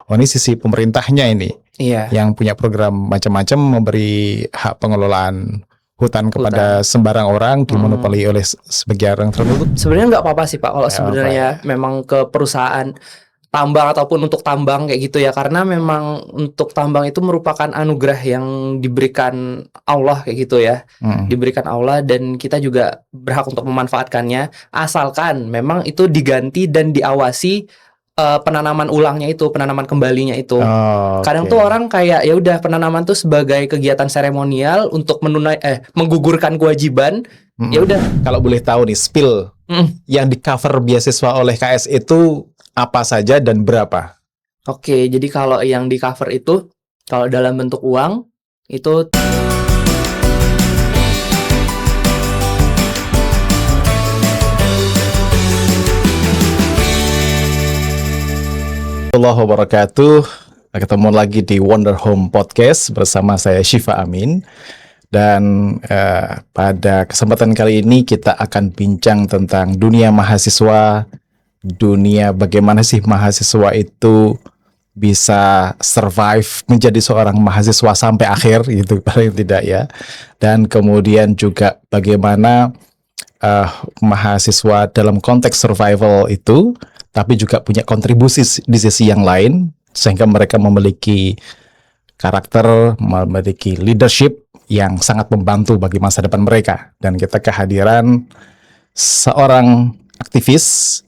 oh ini sisi pemerintahnya ini Iya. yang punya program macam-macam memberi hak pengelolaan hutan kepada sembarang orang dimonopoli oleh sebagian orang tertentu. Sebenarnya nggak apa-apa sih Pak kalau Nggak sebenarnya memang ke perusahaan tambang ataupun untuk tambang kayak gitu ya, karena memang untuk tambang itu merupakan anugerah yang diberikan Allah kayak gitu ya, diberikan Allah dan kita juga berhak untuk memanfaatkannya asalkan memang itu diganti dan diawasi penanaman ulangnya itu, penanaman kembalinya itu. Kadang tuh orang kayak ya udah penanaman tuh sebagai kegiatan seremonial untuk menggugurkan kewajiban. Ya udah. Kalau boleh tahu nih spill yang di cover beasiswa oleh KS itu apa saja dan berapa? Oke, jadi kalau yang di cover itu kalau dalam bentuk uang itu Assalamualaikum warahmatullahi wabarakatuh. Ketemu lagi di Wonder Home Podcast bersama saya Syifa Amin. Dan pada kesempatan kali ini kita akan bincang tentang dunia mahasiswa, dunia bagaimana sih mahasiswa itu bisa survive menjadi seorang mahasiswa sampai akhir gitu paling tidak ya. Dan kemudian juga bagaimana mahasiswa dalam konteks survival itu tapi juga punya kontribusi di sisi yang lain sehingga mereka memiliki karakter, memiliki leadership yang sangat membantu bagi masa depan mereka. Dan kita kehadiran seorang aktivis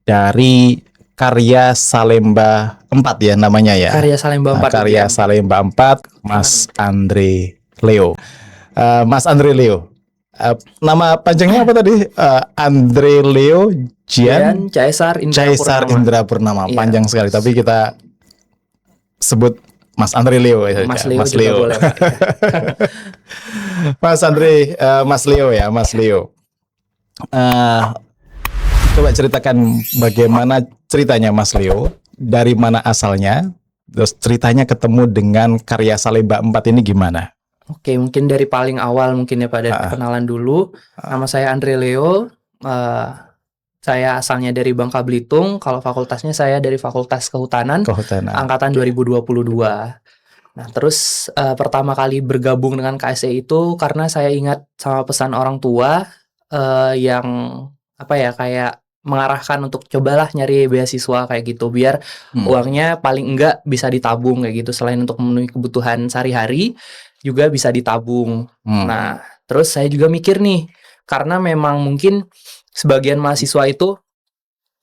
dari Karya Salemba 4 ya namanya ya. Karya Salemba 4. Karya Salemba 4, Mas Andre Leo. Mas Andre Leo. Nama panjangnya apa tadi? Andre Leo Jian Caesar Indra Purnama. Panjang sekali, tapi kita sebut Mas Andre Leo ya. Mas Leo. Boleh, Pak. Mas Andre, Mas Leo ya, Mas Leo. Coba ceritakan bagaimana ceritanya Mas Leo, dari mana asalnya, terus ceritanya ketemu dengan Karya Salemba 4 ini gimana? Oke, mungkin dari paling awal mungkin ya Pak, dari perkenalan dulu. Nama saya Andre Leo. Saya asalnya dari Bangka Belitung. Kalau fakultasnya saya dari Fakultas Kehutanan. Angkatan 2022. Nah, terus pertama kali bergabung dengan KSE itu karena saya ingat sama pesan orang tua yang apa ya, kayak mengarahkan untuk cobalah nyari beasiswa kayak gitu biar uangnya paling enggak bisa ditabung kayak gitu, selain untuk memenuhi kebutuhan sehari-hari juga bisa ditabung. Nah, terus saya juga mikir nih, karena memang mungkin sebagian mahasiswa itu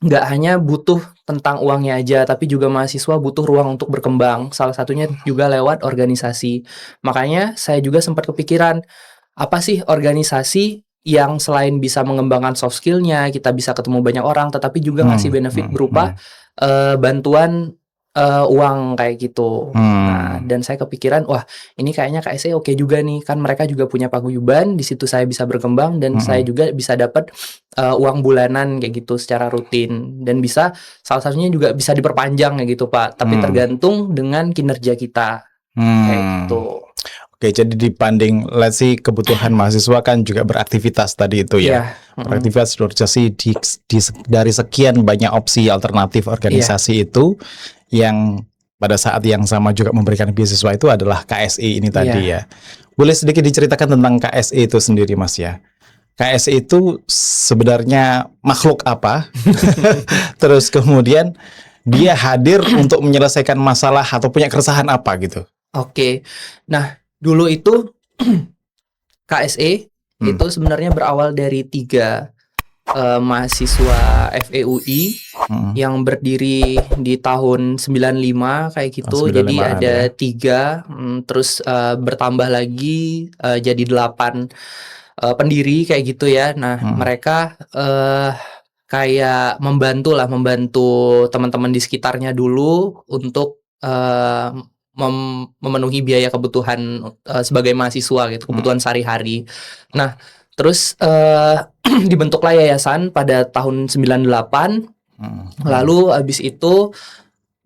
nggak hanya butuh tentang uangnya aja, tapi juga mahasiswa butuh ruang untuk berkembang. Salah satunya juga lewat organisasi. Makanya saya juga sempat kepikiran, apa sih organisasi yang selain bisa mengembangkan soft skill-nya, kita bisa ketemu banyak orang, tetapi juga ngasih benefit berupa bantuan uang kayak gitu. Nah, dan saya kepikiran, wah ini kayaknya KSE oke juga nih, kan mereka juga punya paguyuban, di situ saya bisa berkembang dan saya juga bisa dapat uang bulanan kayak gitu secara rutin, dan bisa salah satunya juga bisa diperpanjang kayak gitu Pak, tapi tergantung dengan kinerja kita kayak gitu. Oke, jadi dibanding let's say kebutuhan mahasiswa kan juga beraktivitas tadi itu ya. Beraktivitas organisasi dari sekian banyak opsi alternatif organisasi itu, yang pada saat yang sama juga memberikan beasiswa itu adalah KSE ini tadi ya. Boleh sedikit diceritakan tentang KSE itu sendiri Mas ya? KSE itu sebenarnya makhluk apa? Terus kemudian dia hadir untuk menyelesaikan masalah atau punya keresahan apa gitu? Oke, nah dulu itu KSE itu sebenarnya berawal dari 3 mahasiswa FEUI yang berdiri di tahun 95 kayak gitu. Jadi ada 3, terus bertambah lagi jadi 8 pendiri kayak gitu ya. Nah, mereka kayak membantu teman-teman di sekitarnya dulu untuk memenuhi biaya kebutuhan sebagai mahasiswa gitu, kebutuhan sehari-hari. Nah, terus dibentuklah yayasan pada tahun 98. Lalu habis itu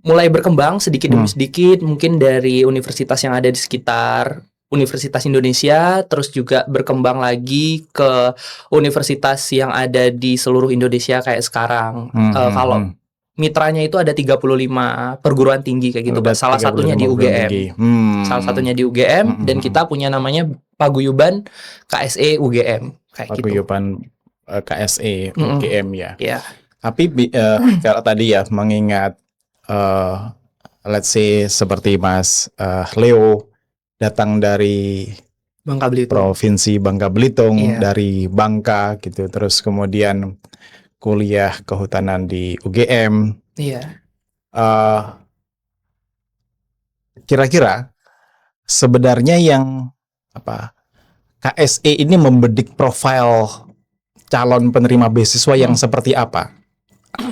mulai berkembang sedikit demi sedikit, mungkin dari universitas yang ada di sekitar Universitas Indonesia, terus juga berkembang lagi ke universitas yang ada di seluruh Indonesia kayak sekarang. Kalau mitranya itu ada 35 perguruan tinggi kayak gitu, Pak. Salah satunya di UGM. Salah satunya di UGM dan kita punya namanya Paguyuban KSE UGM kayak Paguyuban KSE UGM ya. Yeah. Tapi kalau tadi ya mengingat let's say seperti Mas Leo datang dari Bangka Belitung. Provinsi Bangka Belitung, dari Bangka gitu, terus kemudian kuliah kehutanan di UGM. Iya. Kira-kira sebenarnya yang KSE ini membedik profil calon penerima beasiswa yang seperti apa?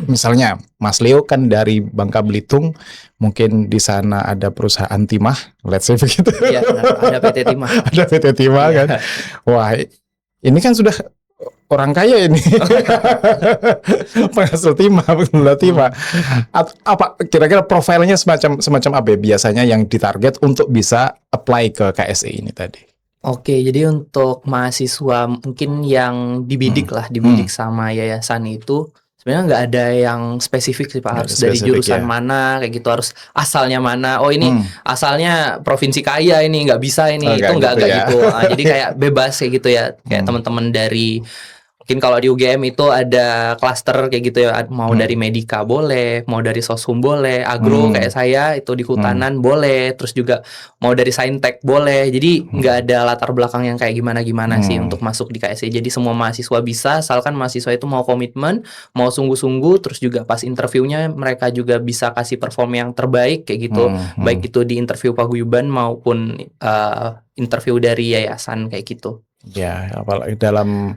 Misalnya Mas Leo kan dari Bangka Belitung, mungkin di sana ada perusahaan timah, let's say begitu. Iya, ada PT Timah. Ada PT Timah kan. Wah, ini kan sudah orang kaya ini. Penghasil timah, pengelola timah. Apa kira-kira profilnya semacam apa ya biasanya yang ditarget untuk bisa apply ke KSE ini tadi? Oke, jadi untuk mahasiswa mungkin yang dibidik sama yayasan itu sebenarnya nggak ada yang spesifik sih Pak, harus dari jurusan mana kayak gitu, harus asalnya mana. Oh ini asalnya provinsi kaya ini nggak bisa ini, itu nggak gitu. Jadi kayak bebas kayak gitu ya, kayak teman-teman dari mungkin kalau di UGM itu ada klaster kayak gitu ya, mau dari Medika boleh, mau dari Soshum boleh, Agro kayak saya itu di Kehutanan boleh, terus juga mau dari Saintek boleh. Jadi nggak ada latar belakang yang kayak gimana-gimana sih untuk masuk di KSE. Jadi semua mahasiswa bisa, asalkan mahasiswa itu mau komitmen, mau sungguh-sungguh, terus juga pas interviewnya mereka juga bisa kasih perform yang terbaik kayak gitu, baik itu di interview paguyuban maupun interview dari yayasan kayak gitu. Ya, apalagi dalam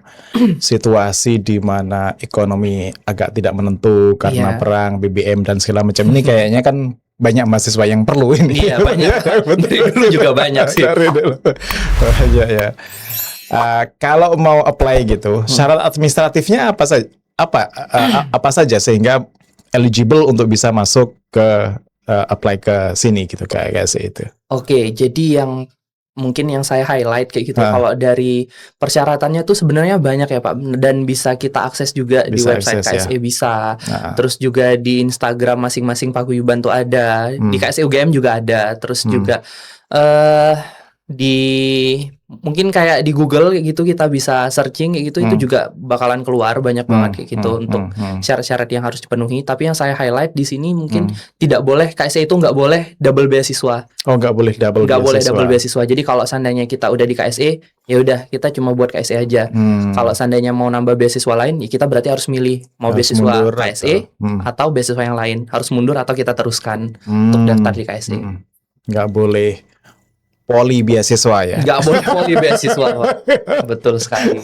situasi di mana ekonomi agak tidak menentu karena perang, BBM dan segala macam ini, kayaknya kan banyak mahasiswa yang perlu ini. Iya, banyak. Dari dulu juga banyak sih. Dari dulu. Ya. Kalau mau apply gitu, syarat administratifnya apa saja sehingga eligible untuk bisa masuk ke apply ke sini gitu, ke KSE itu. Oke, jadi yang mungkin yang saya highlight kayak gitu, kalau dari persyaratannya tuh sebenarnya banyak ya Pak, dan bisa kita akses juga di website KSE bisa, terus juga di Instagram masing-masing paguyuban tuh ada, di KSE UGM juga ada, terus juga di mungkin kayak di Google kayak gitu kita bisa searching kayak gitu, itu juga bakalan keluar banyak banget kayak gitu untuk syarat-syarat yang harus dipenuhi. Tapi yang saya highlight di sini mungkin tidak boleh, KSE itu nggak boleh double beasiswa. Oh, nggak boleh double beasiswa. Jadi kalau seandainya kita udah di KSE, ya udah kita cuma buat KSE aja. Kalau seandainya mau nambah beasiswa lain, ya kita berarti harus milih mau harus beasiswa KSE atau beasiswa yang lain. Harus mundur atau kita teruskan untuk daftar di KSE. Nggak boleh poli beasiswa ya? Nggak boleh poli beasiswa, Pak. Betul sekali.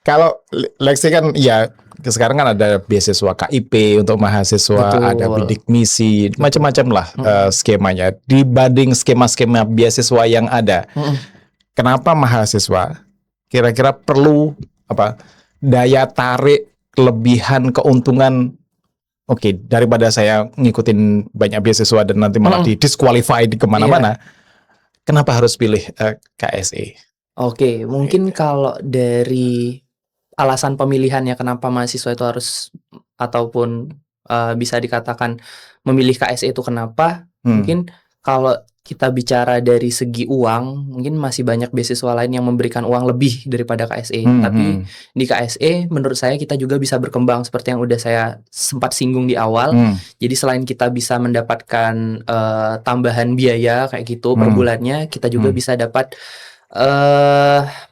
Kalau Lexi kan ya sekarang kan ada beasiswa KIP untuk mahasiswa, ada bidik misi, macam-macam lah skemanya. Dibanding skema-skema beasiswa yang ada, kenapa mahasiswa kira-kira perlu daya tarik, kelebihan, keuntungan? Oke, daripada saya ngikutin banyak beasiswa dan nanti malah di-disqualified kemana-mana, kenapa harus pilih KSE? Oke, mungkin kalau dari alasan pemilihannya kenapa mahasiswa itu harus ataupun bisa dikatakan memilih KSE itu kenapa? Mungkin kalau kita bicara dari segi uang, mungkin masih banyak beasiswa lain yang memberikan uang lebih daripada KSE. Tapi di KSE menurut saya kita juga bisa berkembang seperti yang udah saya sempat singgung di awal. Jadi selain kita bisa mendapatkan tambahan biaya kayak gitu per bulannya, kita juga bisa dapat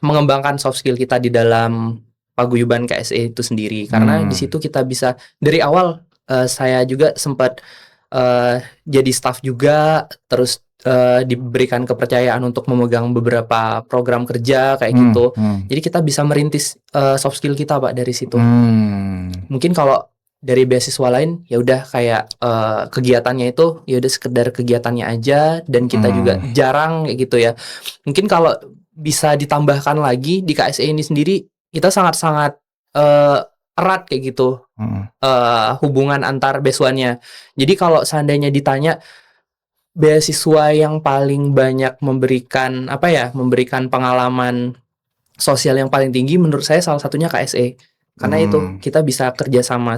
mengembangkan soft skill kita di dalam paguyuban KSE itu sendiri. Karena di situ kita bisa dari awal saya juga sempat jadi staff juga, terus diberikan kepercayaan untuk memegang beberapa program kerja kayak gitu. Jadi kita bisa merintis soft skill kita Pak dari situ. Mungkin kalau dari beasiswa lain ya udah kayak kegiatannya itu ya udah sekedar kegiatannya aja, dan kita juga jarang kayak gitu ya. Mungkin kalau bisa ditambahkan lagi di KSE ini sendiri, kita sangat-sangat erat kayak gitu hubungan antar beasiswanya. Jadi kalau seandainya ditanya beasiswa yang paling banyak memberikan memberikan pengalaman sosial yang paling tinggi, menurut saya salah satunya KSE. Karena itu kita bisa kerja sama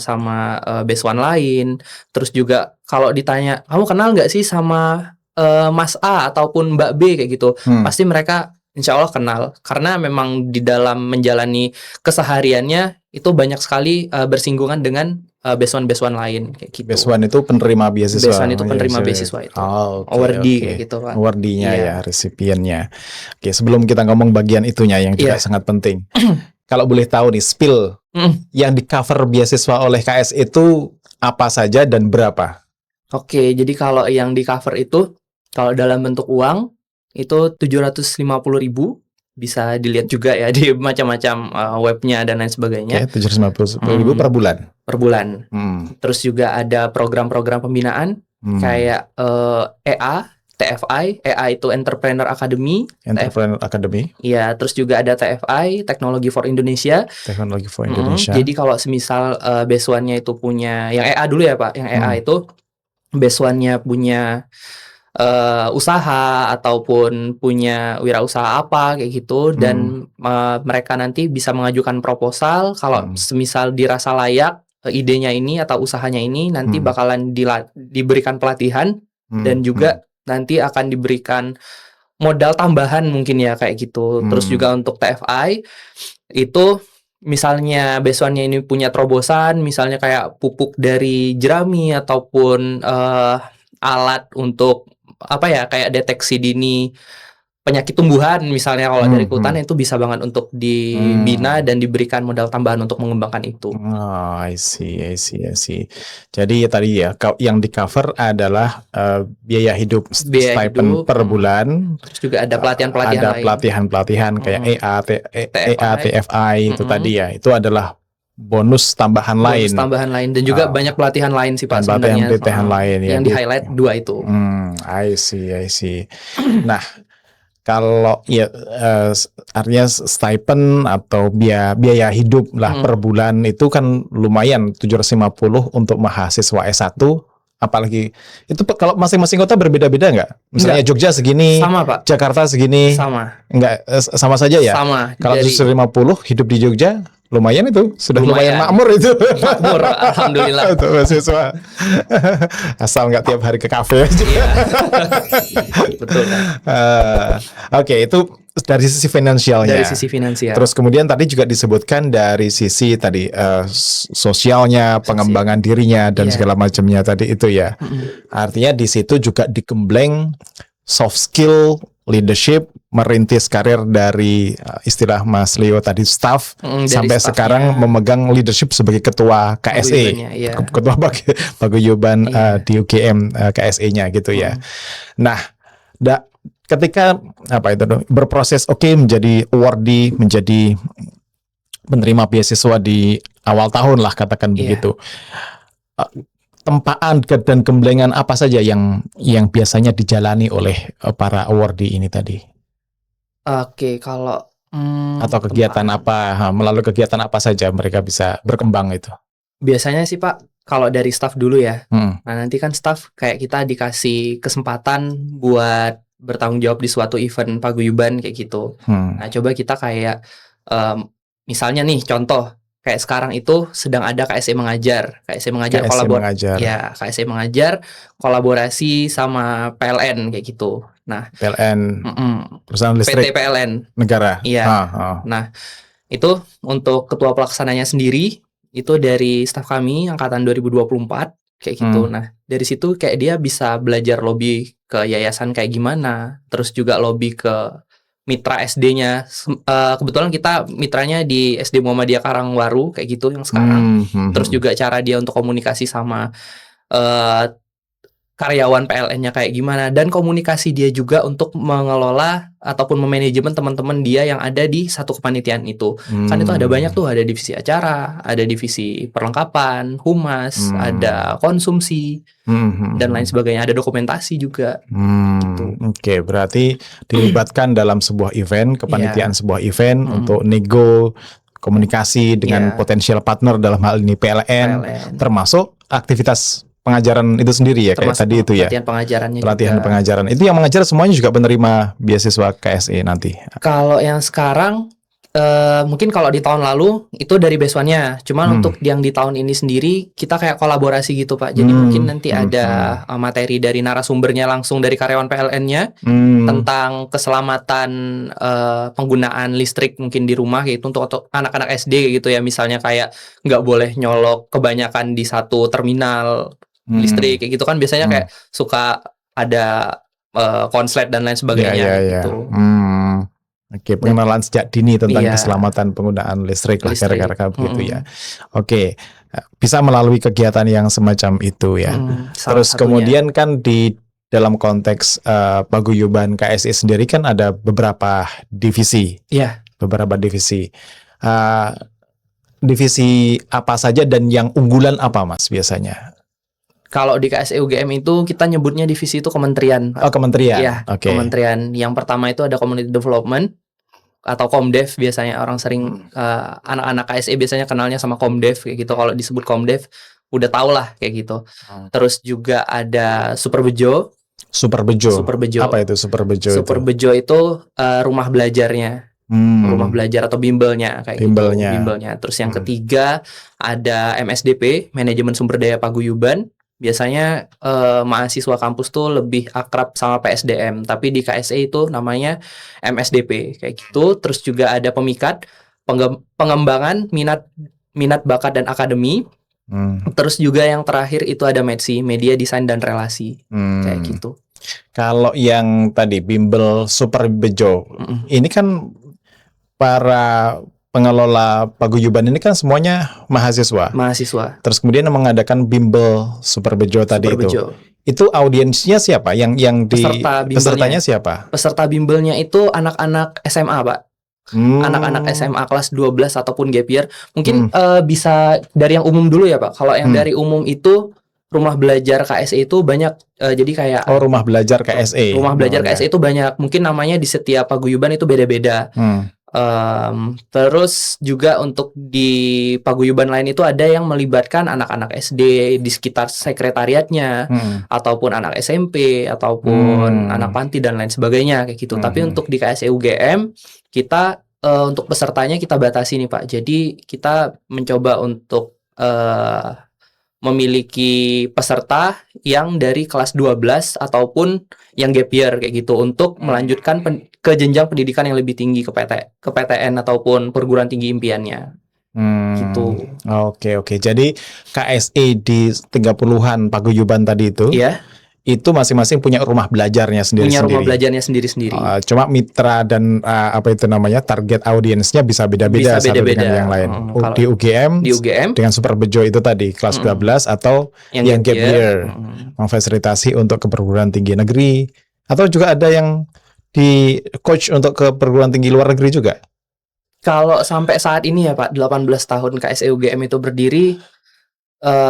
beasiswan lain. Terus juga kalau ditanya, kamu kenal nggak sih sama Mas A ataupun Mbak B kayak gitu, pasti mereka insya Allah kenal. Karena memang di dalam menjalani kesehariannya itu banyak sekali bersinggungan dengan beasiswan lain kayak gitu. Beasiswan itu penerima beasiswa. Beasiswan itu penerima beasiswa itu. Awardee kayak gitu kan. Awardee-nya ya, resipiennya. Oke, sebelum kita ngomong bagian itunya yang juga sangat penting. Kalau boleh tahu nih, spill yang di cover beasiswa oleh KS itu apa saja dan berapa? Oke, jadi kalau yang di cover itu, kalau dalam bentuk uang itu 750.000, bisa dilihat juga ya di macam-macam webnya dan lain sebagainya. Oke, 750.000 per bulan. Per bulan. Terus juga ada program-program pembinaan kayak EA, TFI, EA itu Entrepreneur Academy. Entrepreneur Academy. Iya, terus juga ada TFI, Teknologi for Indonesia. Teknologi for Indonesia. Jadi kalau semisal beasiswannya itu punya, yang EA dulu ya Pak, yang EA itu beasiswannya punya usaha ataupun punya wirausaha apa kayak gitu, dan mereka nanti bisa mengajukan proposal kalau semisal dirasa layak idenya ini atau usahanya ini, nanti bakalan diberikan pelatihan dan juga nanti akan diberikan modal tambahan mungkin ya kayak gitu. Terus juga untuk TFI itu misalnya beasiswannya ini punya terobosan, misalnya kayak pupuk dari jerami ataupun alat untuk apa ya, kayak deteksi dini penyakit tumbuhan misalnya kalau dari kehutanan, itu bisa banget untuk dibina dan diberikan modal tambahan untuk mengembangkan itu. I see. Jadi tadi ya, yang di cover adalah biaya hidup stipend per bulan. Terus juga ada pelatihan-pelatihan lain. Ada pelatihan-pelatihan kayak EA, TFI itu tadi ya. Itu adalah bonus tambahan lain. Dan juga banyak pelatihan lain sih Pak sebenarnya. Pelatihan lain ya. Yang di highlight 2 itu. I see. Nah, kalau ya artinya stipend atau biaya hidup lah per bulan itu kan lumayan, 750 untuk mahasiswa S1, apalagi itu kalau masing-masing kota berbeda-beda nggak? Misalnya Jogja segini, sama Pak. Jakarta segini, sama. Enggak sama saja ya? Sama. Kalau 750 hidup di Jogja lumayan itu, sudah lumayan makmur itu. Makmur, alhamdulillah. Untuk mahasiswa. Asal nggak tiap hari ke kafe aja. Iya. Betul kan. Oke, itu dari sisi finansialnya. Dari sisi finansial. Terus kemudian tadi juga disebutkan dari sisi tadi sosialnya, pengembangan dirinya dan segala macamnya tadi itu ya. Artinya di situ juga digembleng soft skill, leadership, merintis karir dari istilah Mas Leo tadi staff sampai sekarang memegang leadership sebagai ketua KSE, ketua paguyuban di UGM KSE-nya gitu ya. Nah, ketika berproses menjadi awardee, menjadi penerima beasiswa di awal tahun lah katakan begitu. Tempaan dan gemblengan apa saja yang biasanya dijalani oleh para awardee ini tadi? Oke, kalau atau kegiatan apa, melalui kegiatan apa saja mereka bisa berkembang itu? Biasanya sih Pak, kalau dari staff dulu ya. Nah, nanti kan staff kayak kita dikasih kesempatan buat bertanggung jawab di suatu event paguyuban kayak gitu. Nah, coba kita kayak misalnya nih contoh kayak sekarang itu sedang ada KSE Mengajar. KSE Mengajar KSE Mengajar kolaborasi sama PLN kayak gitu. Nah, PLN perusahaan listrik PT PLN negara. Iya. Nah, itu untuk ketua pelaksananya sendiri itu dari staf kami angkatan 2024 kayak gitu. Nah, dari situ kayak dia bisa belajar lobby ke yayasan kayak gimana, terus juga lobby ke mitra SD-nya. Kebetulan kita mitranya di SD Muhammadiyah Karangwaru kayak gitu yang sekarang. Terus juga cara dia untuk komunikasi sama karyawan PLN-nya kayak gimana, dan komunikasi dia juga untuk mengelola ataupun memanajemen teman-teman dia yang ada di satu kepanitiaan itu. Kan itu ada banyak tuh, ada divisi acara, ada divisi perlengkapan, humas, ada konsumsi dan lain sebagainya, ada dokumentasi juga. Gitu. Oke, berarti dilibatkan dalam sebuah event, kepanitiaan sebuah event untuk nego komunikasi dengan potensial partner, dalam hal ini PLN. Termasuk aktivitas pengajaran itu sendiri ya, kayak tadi itu ya. Pelatihan pengajaran itu yang mengajar semuanya juga penerima beasiswa KSE nanti. Kalau yang sekarang Mungkin kalau di tahun lalu itu dari batch 1-nya. Cuman untuk yang di tahun ini sendiri kita kayak kolaborasi gitu Pak. Jadi mungkin nanti ada materi dari narasumbernya langsung dari karyawan PLN-nya tentang keselamatan penggunaan listrik mungkin di rumah gitu untuk anak-anak SD gitu ya. Misalnya kayak nggak boleh nyolok kebanyakan di satu terminal listrik kayak gitu kan biasanya kayak suka ada konslet dan lain sebagainya gitu. Oke, pengenalan sejak dini tentang keselamatan penggunaan listrik lah kira-kira begitu ya. Oke, bisa melalui kegiatan yang semacam itu ya. Terus kemudian kan di dalam konteks paguyuban KSI sendiri kan ada beberapa divisi. Iya. Beberapa divisi. Divisi apa saja dan yang unggulan apa Mas biasanya? Kalau di KSI UGM itu kita nyebutnya divisi itu kementerian. Oh, kementerian. Iya, kementerian. Yang pertama itu ada Community Development atau Komdev biasanya orang sering anak-anak KSI biasanya kenalnya sama Komdev kayak gitu. Kalau disebut Komdev udah tau lah kayak gitu. Terus juga ada Superbejo. Superbejo. Apa itu Superbejo? Superbejo itu rumah belajarnya. Rumah belajar atau bimbelnya kayak gitu. Bimbelnya. Terus yang ketiga ada MSDP, Manajemen Sumber Daya Paguyuban. Biasanya mahasiswa kampus tuh lebih akrab sama PSDM, tapi di KSI itu namanya MSDP kayak gitu. Terus juga ada pemikat, pengembangan minat bakat dan akademi. Terus juga yang terakhir itu ada MEDSI, Media Desain dan Relasi kayak gitu. Kalau yang tadi bimbel Superbejo, ini kan para pengelola paguyuban ini kan semuanya mahasiswa. Terus kemudian mengadakan bimbel Superbejo tadi itu. Itu audiensnya siapa? Yang di pesertanya siapa? Peserta bimbelnya itu anak-anak SMA, Pak. Anak-anak SMA kelas 12 ataupun gap year. Mungkin bisa dari yang umum dulu ya, Pak. Kalau yang dari umum itu rumah belajar KSI itu banyak, jadi kayak rumah belajar KSI. Rumah belajar KSI itu banyak. Mungkin namanya di setiap paguyuban itu beda-beda. Terus juga untuk di paguyuban lain itu ada yang melibatkan anak-anak SD di sekitar sekretariatnya, ataupun anak SMP, ataupun anak panti dan lain sebagainya kayak gitu. Tapi untuk di KSI UGM kita untuk pesertanya kita batasi nih Pak. Jadi kita mencoba untuk memiliki peserta yang dari kelas 12 ataupun yang gap year kayak gitu untuk melanjutkan ke jenjang pendidikan yang lebih tinggi ke PTN ataupun perguruan tinggi impiannya. Gitu. Oke. Jadi KSI di 30-an paguyuban tadi itu. Iya. Itu masing-masing punya rumah belajarnya sendiri-sendiri. Punya rumah belajarnya sendiri-sendiri. Cuma mitra dan target audiensnya bisa beda-beda satu dengan yang lain. Di UGM dengan Superbejo itu tadi kelas 12 atau yang gap year memfasilitasi untuk ke perguruan tinggi negeri, atau juga ada yang di coach untuk ke perguruan tinggi luar negeri juga. Kalau sampai saat ini ya Pak, 18 tahun KSI UGM itu berdiri,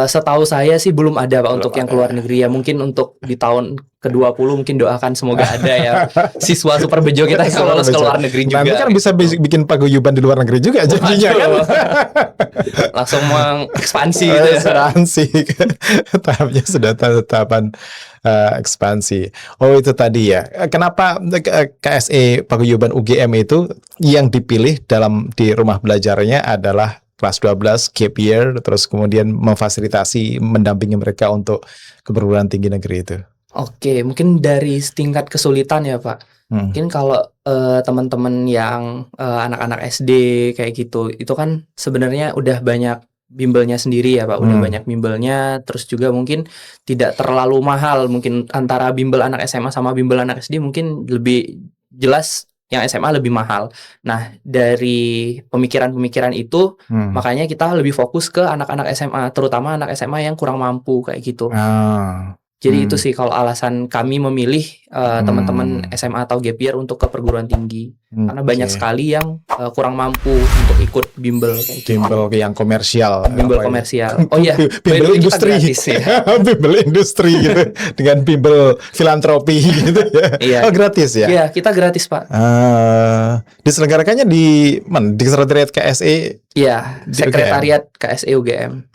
setahu saya sih belum ada Pak untuk yang keluar negeri ya. Mungkin untuk di tahun ke-20 mungkin doakan semoga ada ya siswa Superbejo kita yang lolos ke luar negeri juga. Nanti kan bisa bikin paguyuban di luar negeri juga jadinya kan. Langsung mengekspansi gitu ya. Ekspansi. Tahapnya sudah tahapan ekspansi. Oh itu tadi ya. Kenapa KSI paguyuban UGM itu yang dipilih di rumah belajarnya adalah kelas 12 gap year, terus kemudian memfasilitasi, mendampingi mereka untuk ke perguruan tinggi negeri itu. Oke, mungkin dari tingkat kesulitan ya Pak. Mungkin kalau teman-teman yang anak-anak SD kayak gitu, itu kan sebenarnya udah banyak bimbelnya sendiri ya Pak, udah banyak bimbelnya, terus juga mungkin tidak terlalu mahal. Mungkin antara bimbel anak SMA sama bimbel anak SD mungkin lebih jelas yang SMA lebih mahal. Nah, dari pemikiran-pemikiran itu, makanya kita lebih fokus ke anak-anak SMA, terutama anak SMA yang kurang mampu kayak gitu. Jadi itu sih kalau alasan kami memilih teman-teman SMA atau gap year untuk ke perguruan tinggi. Karena banyak sekali yang kurang mampu untuk ikut bimbel kayak gitu. Bimbel yang komersial. Bimbel komersial. Oh iya, bimbel industri. Ya. Bimbel industri gitu. Dengan bimbel filantropi gitu ya. Iya. Oh, gratis ya? Iya, kita gratis, Pak. Diselenggarakannya di mana? Di sekretariat KSI? Iya, sekretariat KSI UGM.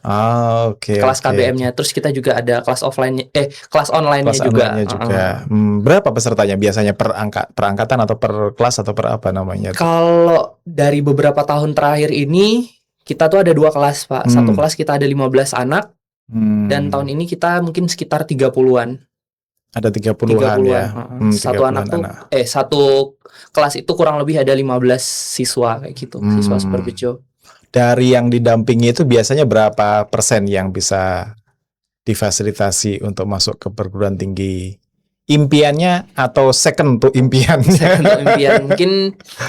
Oke. Kelas KBM-nya. Terus kita juga ada kelas offline, kelas online-nya juga. Berapa pesertanya biasanya per angkatan atau per kelas atau per semester apa namanya? Kalau dari beberapa tahun terakhir ini kita tuh ada 2 kelas, Pak. Satu kelas kita ada 15 anak. Dan tahun ini kita mungkin sekitar 30-an. Ada 30-an ya. Satu anak tuh satu kelas itu kurang lebih ada 15 siswa kayak gitu, siswa super bejo. Dari yang didampingi itu biasanya berapa persen yang bisa difasilitasi untuk masuk ke perguruan tinggi impiannya atau second untuk impiannya? Second untuk impian. Mungkin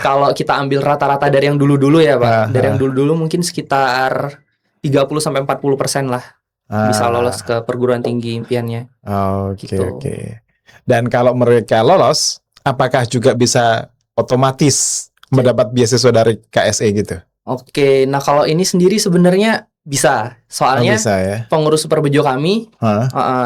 kalau kita ambil rata-rata dari yang dulu-dulu ya, Pak. Dari yang dulu-dulu mungkin sekitar 30-40% lah bisa lolos ke perguruan tinggi impiannya. Oke. Dan kalau mereka lolos, apakah juga bisa otomatis mendapat beasiswa dari KSE gitu? Oke, nah kalau ini sendiri sebenarnya bisa, soalnya bisa, ya? Pengurus Super Bejo kami,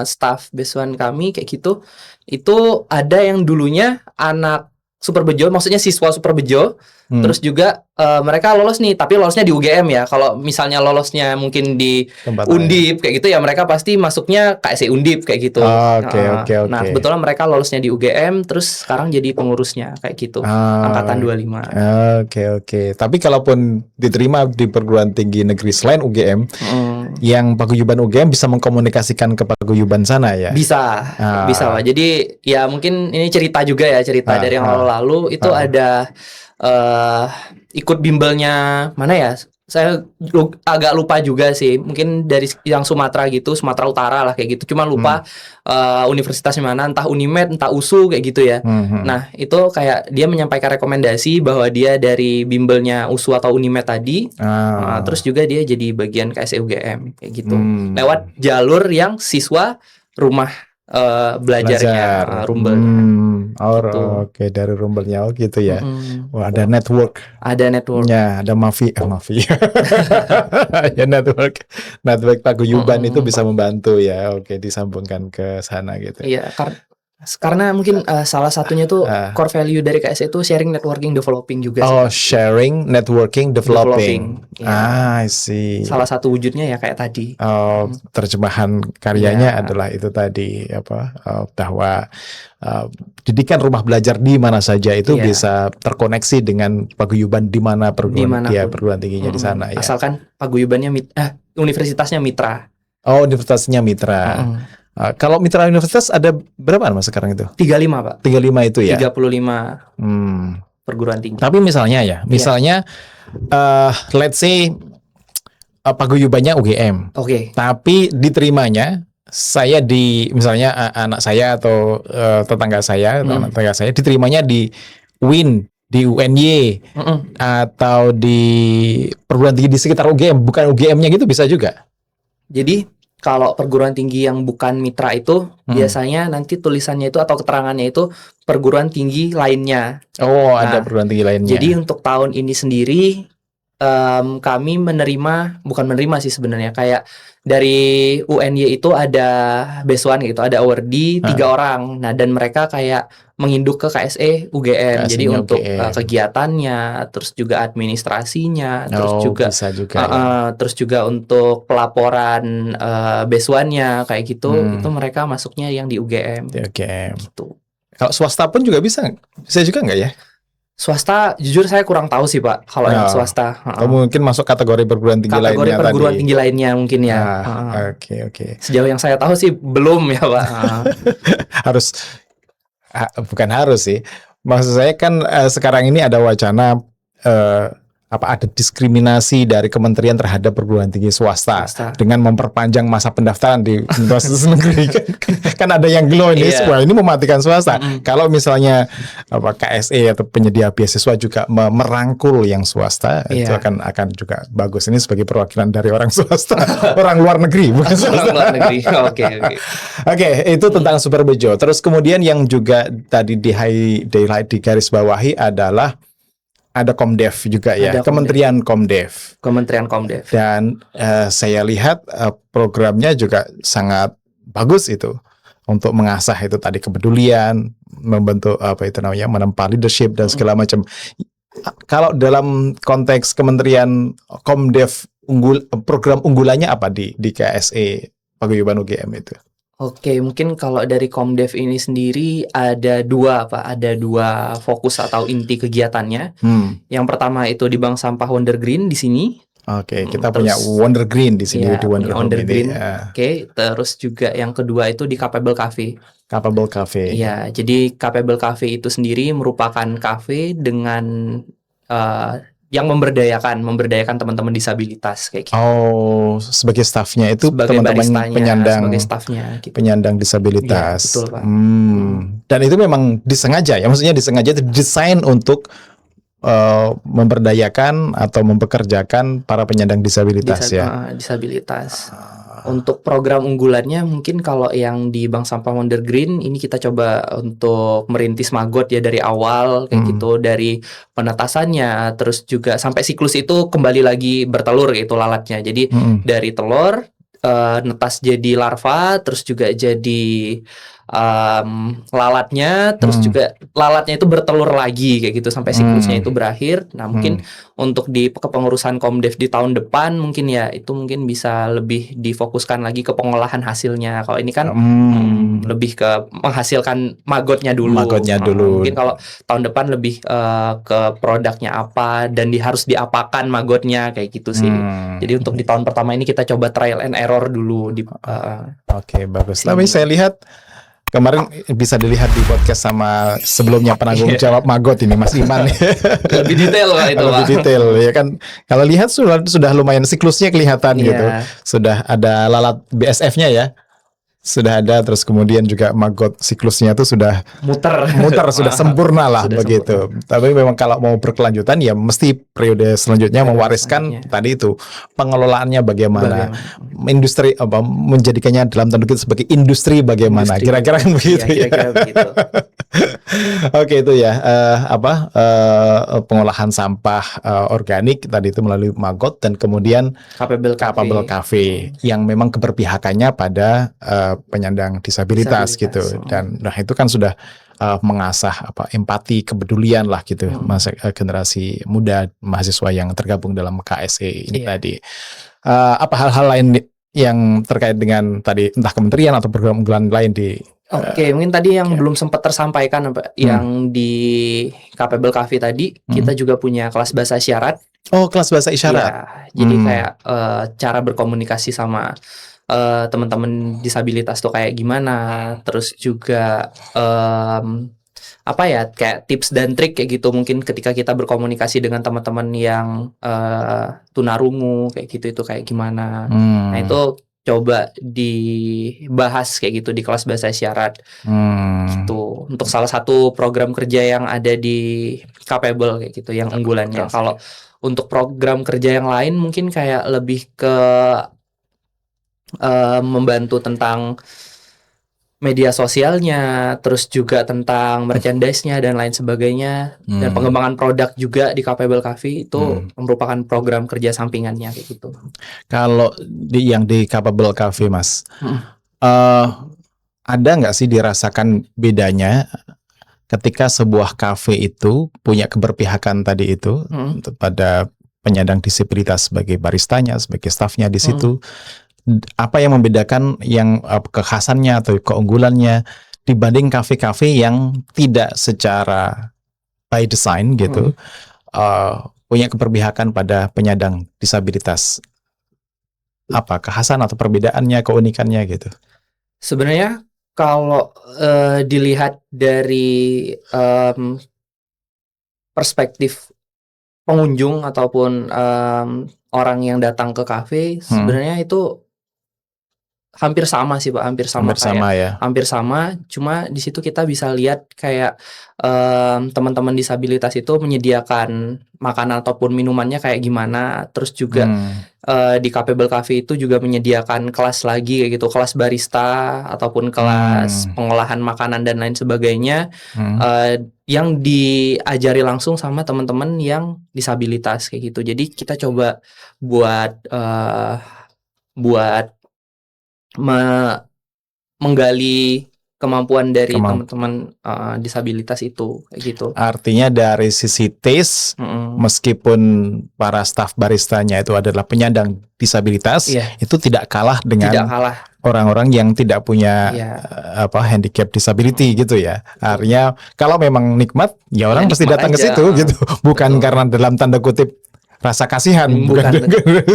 staff besuan kami kayak gitu, itu ada yang dulunya anak Super Bejo, maksudnya siswa Super Bejo, terus juga mereka lolos nih, tapi lolosnya di UGM ya. Kalau misalnya lolosnya mungkin di Undip kayak gitu ya, mereka pasti masuknya KSE Undip kayak gitu. Oke. Nah, kebetulan mereka lolosnya di UGM, terus sekarang jadi pengurusnya kayak gitu, angkatan 25. Oke. Tapi kalaupun diterima di perguruan tinggi negeri selain UGM, yang paguyuban UGM bisa mengkomunikasikan ke paguyuban sana ya? Bisa Pak. Jadi ya mungkin ini cerita juga ya, cerita dari yang lalu itu ada ikut bimbelnya mana ya? Saya agak lupa juga sih. Mungkin dari yang Sumatera gitu, Sumatera Utara lah kayak gitu. Cuma lupa universitasnya mana, entah Unimed, entah USU kayak gitu ya. Nah, itu kayak dia menyampaikan rekomendasi bahwa dia dari bimbelnya USU atau Unimed tadi. Terus juga dia jadi bagian KSE UGM kayak gitu. Lewat jalur yang siswa rumah belajarnya, rumbelnya. Oke, dari rumbelnya gitu ya. Wah, ada network. Ada networknya, ada mafia. Ya, network paguyuban itu bisa membantu ya. Oke, disambungkan ke sana gitu. Iya, karena mungkin salah satunya tuh core value dari KSE itu sharing, networking, developing juga sih. Sharing, networking, developing. Ya. I see. Salah satu wujudnya ya kayak tadi. Terjemahan karyanya adalah itu tadi bahwa didikan rumah belajar di mana saja itu bisa terkoneksi dengan paguyuban di mana perguruan tingginya di sana ya. Asalkan paguyubannya universitasnya mitra. Universitasnya mitra. Kalau mitra universitas ada berapa Mas sekarang itu? 35 Pak. 35 itu ya? 35 perguruan tinggi. Tapi misalnya let's say paguyubannya UGM. Oke. Tapi diterimanya saya misalnya anak saya atau tetangga saya diterimanya di UIN, di UNY, atau di perguruan tinggi di sekitar UGM, bukan UGM-nya gitu bisa juga? Jadi kalau perguruan tinggi yang bukan mitra itu biasanya nanti tulisannya itu atau keterangannya itu perguruan tinggi lainnya. Ada perguruan tinggi lainnya. Jadi untuk tahun ini sendiri kami bukan menerima sih sebenarnya, kayak dari UNY itu ada besuan gitu, ada awardee 3 orang. Nah, dan mereka kayak menginduk ke KSE UGM. Jadi untuk kegiatannya, terus juga administrasinya, terus juga terus juga untuk pelaporan besuannya kayak gitu, itu mereka masuknya yang di UGM. Gitu. Kalau swasta pun juga bisa juga nggak ya? Swasta, jujur saya kurang tahu sih Pak. Kalau yang swasta, atau mungkin masuk kategori perguruan tinggi lainnya. Kategori perguruan tinggi lainnya mungkin ya. Oke. Sejauh yang saya tahu sih belum ya Pak. Bukan harus sih. Maksud saya kan sekarang ini ada wacana ada diskriminasi dari kementerian terhadap perguruan tinggi swasta dengan memperpanjang masa pendaftaran di universitas negeri kan ada yang glow ini, wah ini mematikan swasta. Kalau misalnya KSE atau penyedia beasiswa juga merangkul yang swasta, itu akan juga bagus. Ini sebagai perwakilan dari orang swasta, orang luar negeri, bukan swasta. Orang luar negeri. Oke, itu tentang Super Bejo. Terus kemudian yang juga tadi di garis bawahi adalah ada Komdev juga ya, Kementerian Komdev. Dan saya lihat programnya juga sangat bagus itu untuk mengasah itu tadi kepedulian, membentuk menempa leadership dan segala macam. Kalau dalam konteks Kementerian Komdev program unggulannya apa di KSE Paguyuban UGM itu? Oke, mungkin kalau dari Komdev ini sendiri ada dua fokus atau inti kegiatannya. Yang pertama itu di Bank Sampah Wonder Green di sini. Oke, kita punya Wonder Green di sini di Wonder Home Wonder ini. Green. Oke, terus juga yang kedua itu di Capable Cafe. Capable Cafe. Iya, jadi Capable Cafe itu sendiri merupakan cafe dengan yang memberdayakan teman-teman disabilitas kayak gitu. Oh, sebagai staffnya itu sebagai teman-teman penyandang sebagai staffnya gitu. Penyandang disabilitas. Ya, betul, Pak. Dan itu memang disengaja ya, maksudnya disengaja didesain untuk memberdayakan atau mempekerjakan para penyandang disabilitas ya. Disabilitas. Untuk program unggulannya mungkin kalau yang di Bank Sampah Wonder Green ini kita coba untuk merintis Magot ya dari awal kayak gitu, dari penetasannya, terus juga sampai siklus itu kembali lagi bertelur gitu lalatnya. Jadi dari telur netas jadi larva, terus juga jadi lalatnya, terus juga lalatnya itu bertelur lagi kayak gitu sampai siklusnya itu berakhir. Nah mungkin untuk di kepengurusan Komdev di tahun depan mungkin ya itu mungkin bisa lebih difokuskan lagi ke pengolahan hasilnya. Kalau ini kan lebih ke menghasilkan magotnya dulu. Mungkin kalau tahun depan lebih ke produknya apa dan harus diapakan magotnya kayak gitu sih. Jadi untuk di tahun pertama ini kita coba trial and error dulu di Oke, bagus. Tapi saya lihat kemarin bisa dilihat di podcast sama sebelumnya penanggung jawab Magot ini Mas Iman. Lebih detail Pak itu, Lebih detail ya kan. Kalau lihat sudah lumayan siklusnya kelihatan gitu. Sudah ada lalat BSF-nya ya. Sudah ada, terus kemudian juga Magot siklusnya itu sudah muter sudah sempurna lah sudah begitu. Sempurna. Tapi memang kalau mau berkelanjutan ya mesti periode selanjutnya mewariskan tadi itu pengelolaannya bagaimana. Industri apa menjadikannya dalam tanda kutip sebagai industri bagaimana. Kira-kira kan begitu. Iya, kira-kira begitu. Oke, itu ya pengolahan sampah organik tadi itu melalui Magot dan kemudian Capable Cafe yang memang keberpihakannya pada penyandang disabilitas gitu. Dan nah itu kan sudah mengasah empati, kepedulian lah gitu masa generasi muda mahasiswa yang tergabung dalam KSE ini tadi. Apa hal-hal lain yang terkait dengan tadi entah kementerian atau program unggulan lain di Oke, mungkin tadi yang belum sempat tersampaikan yang di Capable Cafe tadi kita juga punya kelas bahasa isyarat. Oh, kelas bahasa isyarat. Ya, jadi kayak cara berkomunikasi sama teman-teman disabilitas tuh kayak gimana, terus juga apa ya kayak tips dan trik kayak gitu mungkin ketika kita berkomunikasi dengan teman-teman yang tunarungu kayak gitu itu kayak gimana. Nah itu coba dibahas kayak gitu di kelas bahasa isyarat gitu untuk salah satu program kerja yang ada di Capable kayak gitu yang unggulannya. Kalau untuk program kerja yang lain mungkin kayak lebih ke membantu tentang media sosialnya, terus juga tentang merchandise-nya dan lain sebagainya, dan pengembangan produk juga di Capable Cafe itu merupakan program kerja sampingannya kayak gitu. Kalau yang di Capable Cafe, Mas, ada nggak sih dirasakan bedanya ketika sebuah kafe itu punya keberpihakan tadi itu pada penyandang disabilitas sebagai baristanya, sebagai stafnya di situ? Apa yang membedakan yang kekhasannya atau keunggulannya dibanding kafe-kafe yang tidak secara by design gitu punya keberpihakan pada penyandang disabilitas? Apa kekhasan atau perbedaannya, keunikannya gitu? Sebenarnya kalau dilihat dari perspektif pengunjung ataupun orang yang datang ke kafe, sebenarnya itu hampir sama sih Pak, hampir sama, cuma di situ kita bisa lihat kayak teman-teman disabilitas itu menyediakan makanan ataupun minumannya kayak gimana, terus juga di Capable Cafe itu juga menyediakan kelas lagi kayak gitu, kelas barista ataupun kelas pengolahan makanan dan lain sebagainya yang diajari langsung sama teman-teman yang disabilitas kayak gitu. Jadi kita coba buat menggali kemampuan dari teman-teman disabilitas itu kayak gitu. Artinya dari sisi taste, meskipun para staf baristanya itu adalah penyandang disabilitas, itu tidak kalah dengan orang-orang yang tidak punya handicap disability gitu ya. Artinya kalau memang nikmat, ya orang pasti datang ke situ gitu, bukan karena dalam tanda kutip rasa kasihan, bukan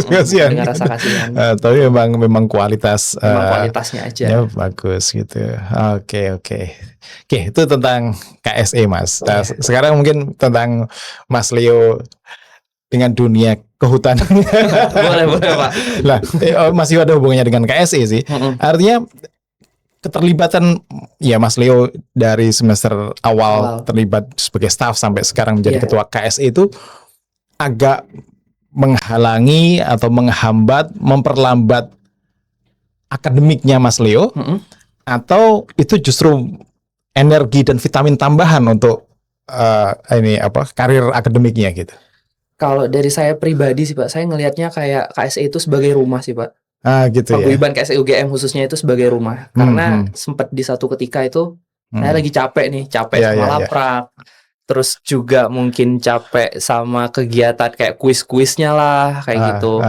kasihan. Dengan rasa kasihan. Tapi memang kualitasnya aja. Ya, bagus gitu. Oke, itu tentang KSE, Mas. Nah, sekarang mungkin tentang Mas Leo dengan dunia kehutanan. boleh Pak. Nah, masih ada hubungannya dengan KSE sih. Artinya keterlibatan ya Mas Leo dari semester awal terlibat sebagai staf sampai sekarang menjadi ketua KSE itu agak menghalangi atau menghambat, memperlambat akademiknya Mas Leo, atau itu justru energi dan vitamin tambahan untuk karir akademiknya gitu? Kalau dari saya pribadi sih Pak, saya ngelihatnya kayak KSE itu sebagai rumah sih Pak. Gitu ya. Paguyuban KSE UGM khususnya itu sebagai rumah, karena sempat di satu ketika itu saya lagi capek sama laprak. Terus juga mungkin capek sama kegiatan kayak kuis-kuisnya lah kayak gitu.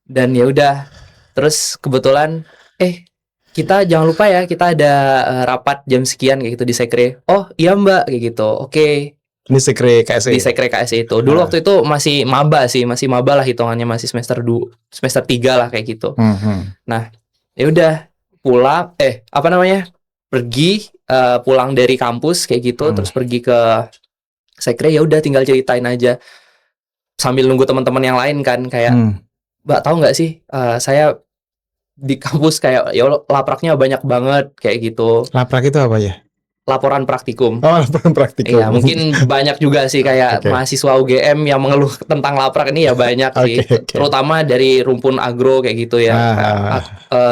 Dan ya udah. Terus kebetulan kita jangan lupa ya, kita ada rapat jam sekian kayak gitu di Sekre. Oh iya Mbak kayak gitu. Oke. Ini Sekre KSE. Di Sekre KSE itu. Dulu waktu itu masih maba lah hitungannya, masih semester 3 lah kayak gitu. Nah, ya udah pulang pergi pulang dari kampus kayak gitu, terus pergi ke Sekre, ya udah tinggal ceritain aja sambil nunggu teman-teman yang lain kan, kayak Mbak tahu nggak sih saya di kampus kayak ya lapraknya banyak banget kayak gitu. Laprak itu apa ya? Laporan praktikum. Oh, laporan praktikum. Iya, mungkin banyak juga sih kayak mahasiswa UGM yang mengeluh tentang laprak ini ya banyak sih. Terutama dari rumpun agro kayak gitu ya.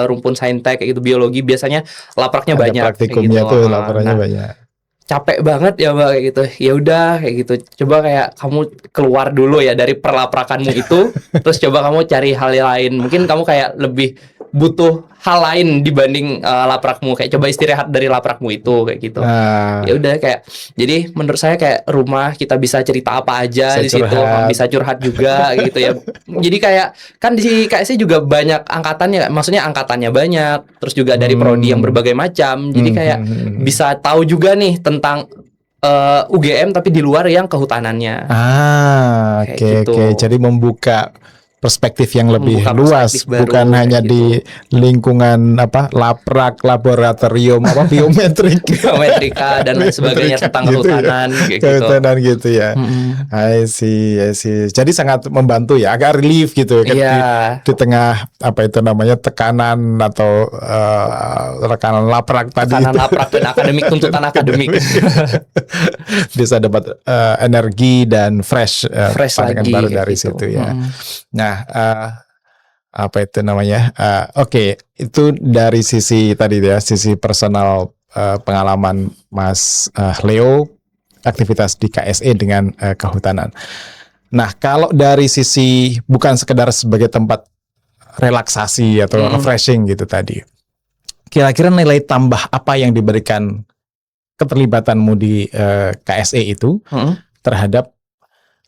Rumpun saintek kayak gitu, biologi biasanya lapraknya banyak. Praktikumnya tuh laporannya banyak. Capek banget ya Mbak kayak gitu. Ya udah kayak gitu. Coba kayak kamu keluar dulu ya dari perlaprakanmu itu, terus coba kamu cari hal lain. Mungkin kamu kayak lebih butuh hal lain dibanding laprakmu, kayak coba istirahat dari laprakmu itu kayak gitu. Ya udah kayak, jadi menurut saya kayak rumah, kita bisa cerita apa aja di situ, bisa curhat juga gitu ya. Jadi kayak kan di KSE juga banyak angkatannya, maksudnya angkatannya banyak, terus juga dari prodi yang berbagai macam. Jadi kayak bisa tahu juga nih tentang UGM tapi di luar yang kehutanannya. Oke. Jadi membuka perspektif yang lebih luas, bukan hanya di lingkungan laprak, laboratorium, biometrika dan lain sebagainya tentang kehutanan gitu ya. I see. Jadi sangat membantu ya, agak relief gitu di tengah tekanan atau rekanan laprak tadi. Tekanan laprak dan akademik, tuntutan akademik. Bisa dapat energi dan fresh pandangan baru dari situ ya. Nah, Oke, itu dari sisi tadi ya, sisi personal pengalaman Mas Leo aktivitas di KSE dengan kehutanan. Nah, kalau dari sisi bukan sekedar sebagai tempat relaksasi atau refreshing gitu tadi, kira-kira nilai tambah apa yang diberikan keterlibatanmu di KSE itu terhadap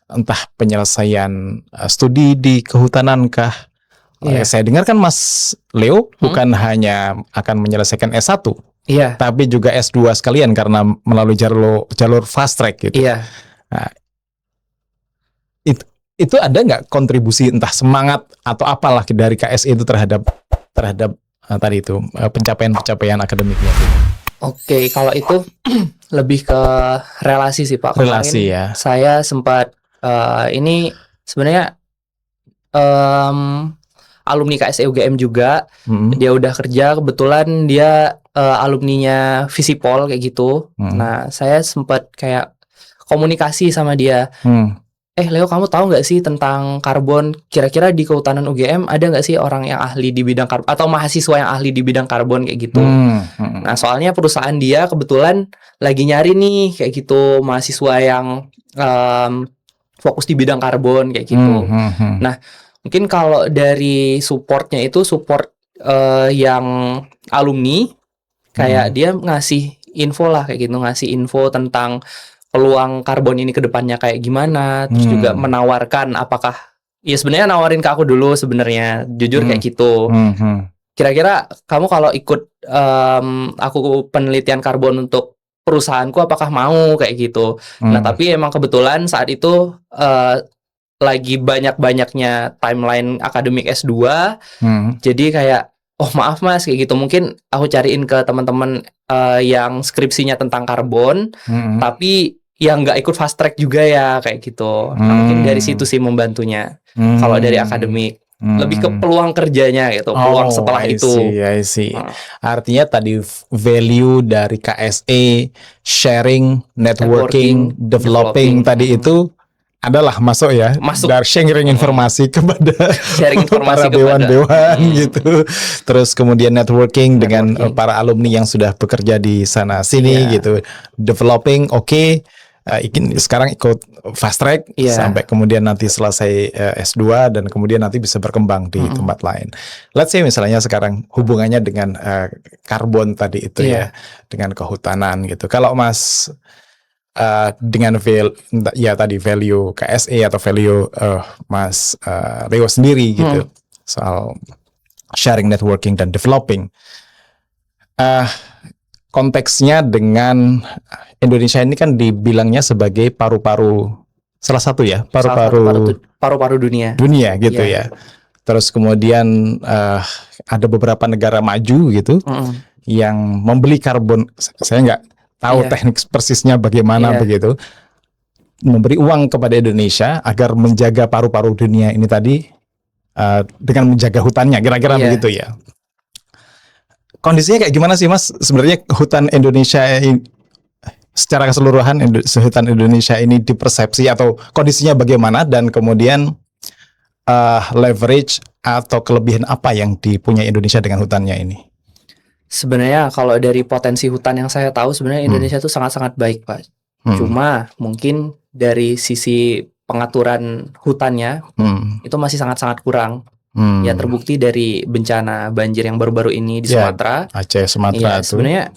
entah penyelesaian studi di kehutanan kah? Saya dengar kan Mas Leo bukan hanya akan menyelesaikan S1, tapi juga S2 sekalian karena melalui jalur fast track gitu. Nah, itu ada nggak kontribusi entah semangat atau apalah dari KSE itu terhadap tadi itu pencapaian akademiknya? Oke, kalau itu lebih ke relasi sih Pak. Relasi ya. Saya sempat ini sebenarnya alumni KSE UGM juga. Dia udah kerja, kebetulan dia alumninya Visipol kayak gitu. Nah, saya sempat kayak komunikasi sama dia. Leo, kamu tahu nggak sih tentang karbon? Kira-kira di kehutanan UGM ada nggak sih orang yang ahli di bidang karbon atau mahasiswa yang ahli di bidang karbon kayak gitu? Nah, soalnya perusahaan dia kebetulan lagi nyari nih kayak gitu mahasiswa yang fokus di bidang karbon kayak gitu. Nah, mungkin kalau dari supportnya itu support yang alumni Kayak dia ngasih info lah kayak gitu, ngasih info tentang peluang karbon ini ke depannya kayak gimana, terus juga menawarkan apakah ya sebenarnya nawarin ke aku dulu sebenarnya, jujur kayak gitu. Kira-kira kamu kalau ikut aku penelitian karbon untuk perusahaanku apakah mau kayak gitu. Nah, tapi emang kebetulan saat itu lagi banyak-banyaknya timeline akademik S2. Jadi kayak oh maaf Mas kayak gitu, mungkin aku cariin ke teman-teman yang skripsinya tentang karbon, tapi yang nggak ikut fast track juga ya kayak gitu. Nah, mungkin dari situ sih membantunya. Kalau dari akademik lebih ke peluang kerjanya gitu, peluang setelah itu. I see. Artinya tadi value dari KSE, sharing, networking, developing tadi itu adalah masuk ya, dari sharing informasi kepada para dewan-dewan gitu. Terus kemudian networking dengan para alumni yang sudah bekerja di sana sini gitu. Developing sekarang ikut fast track sampai kemudian nanti selesai S2 dan kemudian nanti bisa berkembang di tempat lain. Let's say misalnya sekarang hubungannya dengan karbon tadi itu ya, dengan kehutanan gitu. Kalau Mas dengan value KSE atau value Mas Leo sendiri gitu soal sharing, networking dan developing, konteksnya dengan Indonesia ini kan dibilangnya sebagai paru-paru, salah satu ya, paru-paru dunia gitu ya. Terus kemudian ada beberapa negara maju gitu yang membeli karbon, saya nggak tahu teknik persisnya bagaimana begitu, memberi uang kepada Indonesia agar menjaga paru-paru dunia ini tadi dengan menjaga hutannya, kira-kira begitu ya. Kondisinya kayak gimana sih Mas? Sebenarnya hutan Indonesia secara keseluruhan, hutan Indonesia ini dipersepsi atau kondisinya bagaimana, dan kemudian leverage atau kelebihan apa yang dipunyai Indonesia dengan hutannya ini? Sebenarnya kalau dari potensi hutan yang saya tahu, sebenarnya Indonesia itu sangat-sangat baik, Pak. Cuma mungkin dari sisi pengaturan hutannya itu masih sangat-sangat kurang. Ya terbukti dari bencana banjir yang baru-baru ini di Sumatera, Aceh, Sumatera itu. Sebenarnya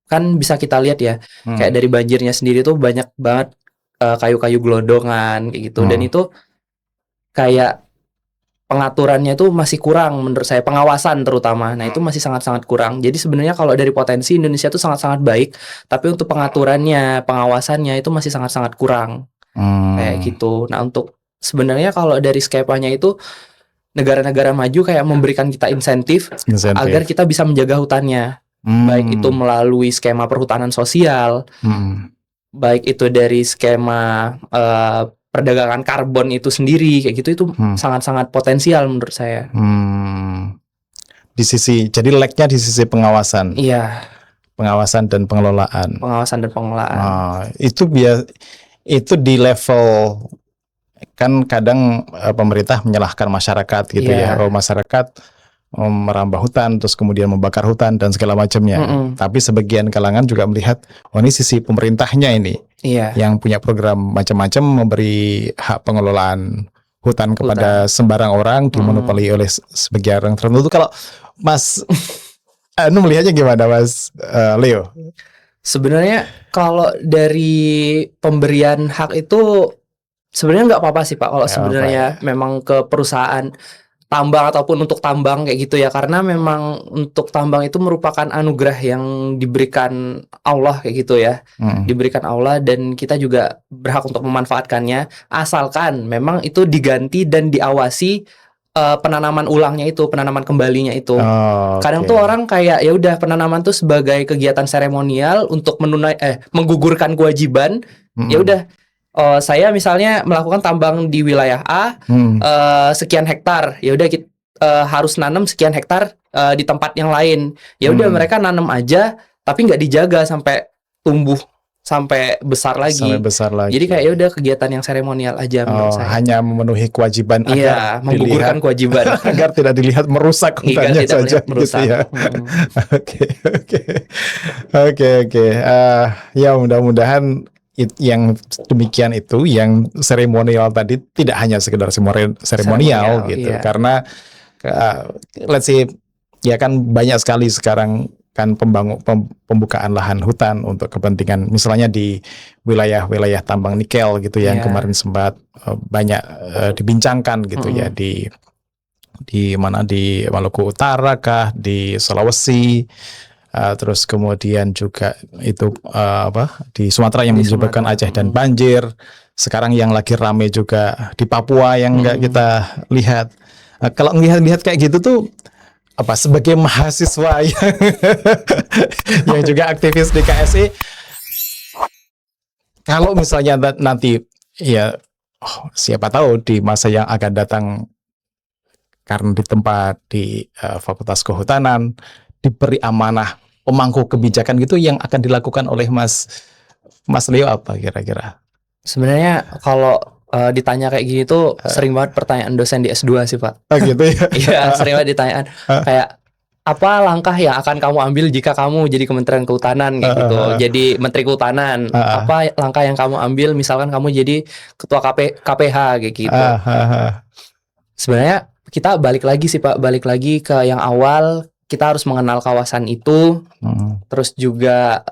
kan bisa kita lihat ya, kayak dari banjirnya sendiri tuh banyak banget kayu-kayu gelondongan kayak gitu, dan itu kayak pengaturannya itu masih kurang menurut saya, pengawasan terutama. Nah, itu masih sangat-sangat kurang. Jadi sebenarnya kalau dari potensi Indonesia itu sangat-sangat baik, tapi untuk pengaturannya, pengawasannya itu masih sangat-sangat kurang. Kayak gitu. Nah, untuk sebenarnya kalau dari skemanya itu negara-negara maju kayak memberikan kita insentif agar kita bisa menjaga hutannya. Baik itu melalui skema perhutanan sosial, baik itu dari skema perdagangan karbon itu sendiri, kayak gitu, itu sangat-sangat potensial menurut saya. Di sisi, jadi lag-nya di sisi pengawasan. Iya. Pengawasan dan pengelolaan. Itu di level, kan kadang pemerintah menyalahkan masyarakat gitu ya. Oh, masyarakat merambah hutan, terus kemudian membakar hutan dan segala macamnya. Tapi sebagian kalangan juga melihat, oh ini sisi pemerintahnya ini, yang punya program macam-macam, memberi hak pengelolaan hutan kepada sembarang orang, dimonopoli oleh sebagian orang tertentu. Kalau Mas melihatnya gimana, Mas Leo? Sebenarnya kalau dari pemberian hak itu sebenarnya nggak apa-apa sih Pak, kalau sebenarnya memang ke perusahaan tambang ataupun untuk tambang kayak gitu ya, karena memang untuk tambang itu merupakan anugerah yang diberikan Allah kayak gitu ya, diberikan Allah, dan kita juga berhak untuk memanfaatkannya, asalkan memang itu diganti dan diawasi penanaman ulangnya itu, penanaman kembalinya itu. Kadang tuh orang kayak ya udah penanaman tuh sebagai kegiatan seremonial untuk menggugurkan kewajiban, ya udah. Saya misalnya melakukan tambang di wilayah A, sekian hektar, ya udah kita harus nanam sekian hektar di tempat yang lain. Ya udah mereka nanam aja, tapi nggak dijaga sampai tumbuh sampai besar lagi. Jadi kayak ya udah kegiatan yang seremonial aja menurut saya. Hanya memenuhi kewajiban agar menggugurkan kewajiban agar tidak dilihat merusak hutannya saja gitu ya. Oke. Ya mudah-mudahan yang demikian itu, yang seremonial tadi tidak hanya sekedar seremonial gitu, karena let's say ya kan banyak sekali sekarang kan pembukaan lahan hutan untuk kepentingan misalnya di wilayah-wilayah tambang nikel gitu yang kemarin sempat banyak dibincangkan gitu ya di mana di Maluku Utara kah, di Sulawesi, terus kemudian juga itu di Sumatera yang menyebabkan Aceh dan banjir. Sekarang yang lagi rame juga di Papua yang nggak kita lihat. Kalau ngelihat kayak gitu tuh sebagai mahasiswa yang juga aktivis di KSI, kalau misalnya nanti ya siapa tahu di masa yang akan datang karena di tempat di Fakultas Kehutanan diberi amanah pemangku kebijakan gitu, yang akan dilakukan oleh Mas Leo apa kira-kira? Sebenarnya kalau ditanya kayak gini tuh sering banget pertanyaan dosen di S2 sih Pak. Gitu ya? Iya, sering banget ditanyaan kayak apa langkah yang akan kamu ambil jika kamu jadi Kementerian Kehutanan kayak gitu, jadi Menteri Kehutanan, apa langkah yang kamu ambil misalkan kamu jadi Ketua KPH kayak gitu. Sebenarnya kita balik lagi sih Pak, balik lagi ke yang awal, kita harus mengenal kawasan itu, terus juga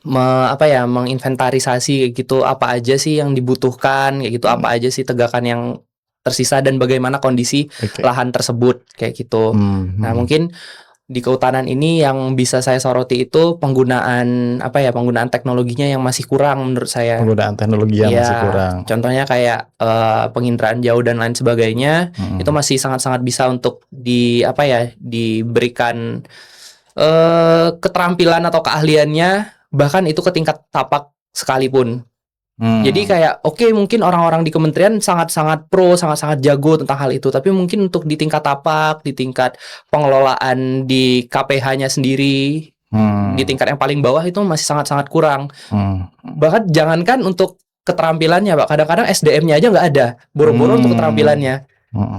menginventarisasi kayak gitu, apa aja sih yang dibutuhkan kayak gitu, apa aja sih tegakan yang tersisa dan bagaimana kondisi lahan tersebut kayak gitu. Nah, mungkin di kehutanan ini yang bisa saya soroti itu penggunaan teknologinya yang masih kurang menurut saya. Penggunaan teknologi yang masih kurang. Contohnya kayak penginderaan jauh dan lain sebagainya, itu masih sangat-sangat bisa untuk diberikan keterampilan atau keahliannya, bahkan itu ke tingkat tapak sekalipun. Jadi kayak mungkin orang-orang di kementerian sangat-sangat pro, sangat-sangat jago tentang hal itu, tapi mungkin untuk di tingkat tapak, di tingkat pengelolaan di KPH-nya sendiri, di tingkat yang paling bawah itu masih sangat-sangat kurang. Bahkan jangankan untuk keterampilannya Pak, kadang-kadang SDM-nya aja nggak ada, boro-boro untuk keterampilannya.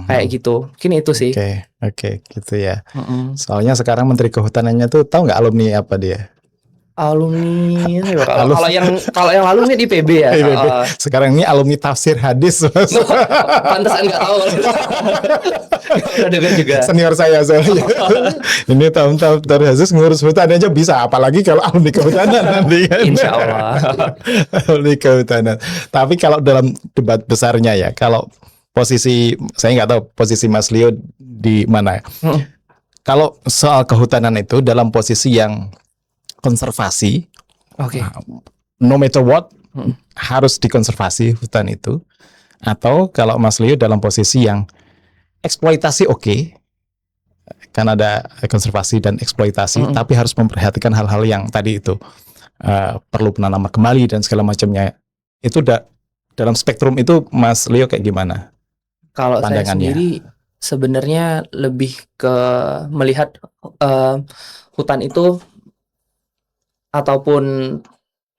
Kayak gitu, mungkin itu sih. Oke, gitu ya. Soalnya sekarang Menteri Kehutanannya tuh tahu nggak alumni apa dia? Alumni kalau yang alumni di PB ya. Sekarang ini alumni tafsir hadis. Pantesan nggak tahu. Dengar juga. Senior saya soalnya. Ini tahun-tahun hadis ngurus hutan aja bisa, apalagi kalau alumni kehutanan nanti kan. Insya Allah. Alumni kehutanan. Tapi kalau dalam debat besarnya ya, kalau posisi saya nggak tahu posisi Mas Leo di mana. Kalau soal kehutanan itu dalam posisi yang konservasi, no matter what, harus dikonservasi hutan itu. Atau kalau Mas Leo dalam posisi yang eksploitasi kan ada konservasi dan eksploitasi, tapi harus memperhatikan hal-hal yang tadi itu perlu penanaman kembali dan segala macamnya. Itu dalam spektrum itu Mas Leo kayak gimana? Kalau saya sendiri sebenarnya lebih ke melihat hutan itu ataupun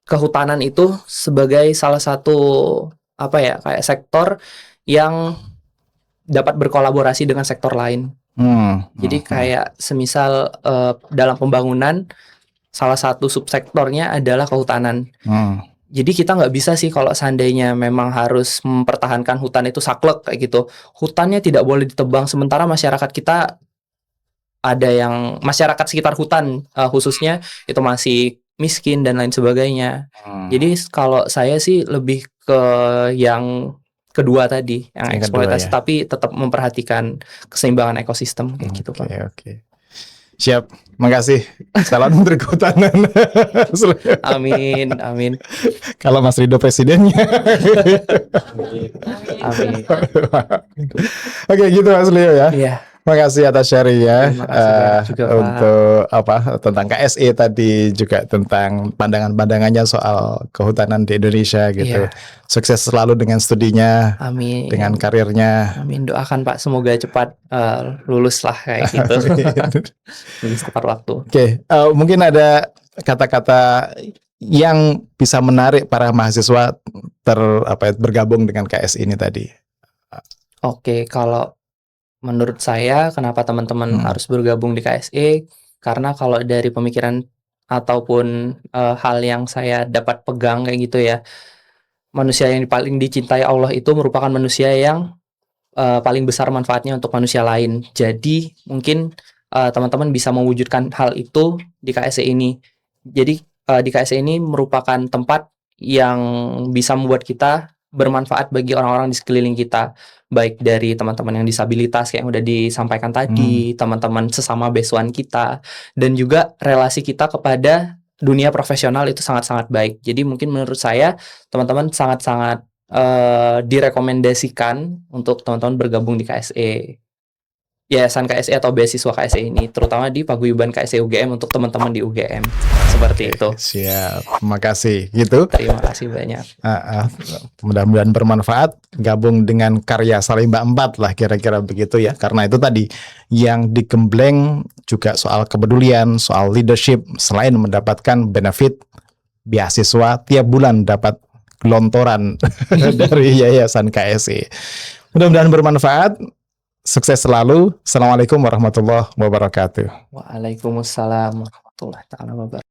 kehutanan itu sebagai salah satu kayak sektor yang dapat berkolaborasi dengan sektor lain. Jadi kayak semisal dalam pembangunan salah satu subsektornya adalah kehutanan. Jadi kita nggak bisa sih kalau seandainya memang harus mempertahankan hutan itu saklek kayak gitu. Hutannya tidak boleh ditebang, sementara masyarakat kita ada yang masyarakat sekitar hutan khususnya itu masih miskin dan lain sebagainya. Jadi kalau saya sih lebih ke yang kedua tadi, yang eksploitasi, tapi tetap memperhatikan keseimbangan ekosistem kayak gitu Pak. Oke. Siap, makasih. Salam Menteri Kehutanan. Amin. Kalau Mas Ridho presidennya. Amin. Oke, gitu Mas Leo ya. Iya. Makasih atas sharing ya juga, untuk tentang KSI tadi, juga tentang pandangannya soal kehutanan di Indonesia gitu. Iya. Sukses selalu dengan studinya, amin, dengan karirnya. Amin, doakan Pak semoga cepat lulus lah kayak gitu. Lulus tepat waktu. Oke, mungkin ada kata-kata yang bisa menarik para mahasiswa bergabung dengan KSI ini tadi. Oke, kalau menurut saya kenapa teman-teman harus bergabung di KSI, karena kalau dari pemikiran ataupun hal yang saya dapat pegang kayak gitu ya, manusia yang paling dicintai Allah itu merupakan manusia yang paling besar manfaatnya untuk manusia lain. Jadi mungkin teman-teman bisa mewujudkan hal itu di KSE ini. Jadi di KSE ini merupakan tempat yang bisa membuat kita bermanfaat bagi orang-orang di sekeliling kita, baik dari teman-teman yang disabilitas kayak yang udah disampaikan tadi, teman-teman sesama besuan kita, dan juga relasi kita kepada dunia profesional itu sangat-sangat baik. Jadi mungkin menurut saya teman-teman sangat-sangat direkomendasikan untuk teman-teman bergabung di KSE. Yayasan KSE atau beasiswa KSE ini, terutama di Paguyuban KSE UGM untuk teman-teman di UGM. Seperti itu. Siap, terima kasih. Gitu. Terima kasih banyak. Mudah-mudahan bermanfaat. Gabung dengan karya Salimba 4 lah kira-kira begitu ya. Karena itu tadi yang digembleng juga soal kepedulian, soal leadership. Selain mendapatkan benefit beasiswa, tiap bulan dapat gelontoran dari Yayasan KSE. Mudah-mudahan bermanfaat. Sukses selalu. Assalamualaikum warahmatullahi wabarakatuh. Waalaikumsalam warahmatullahi wabarakatuh.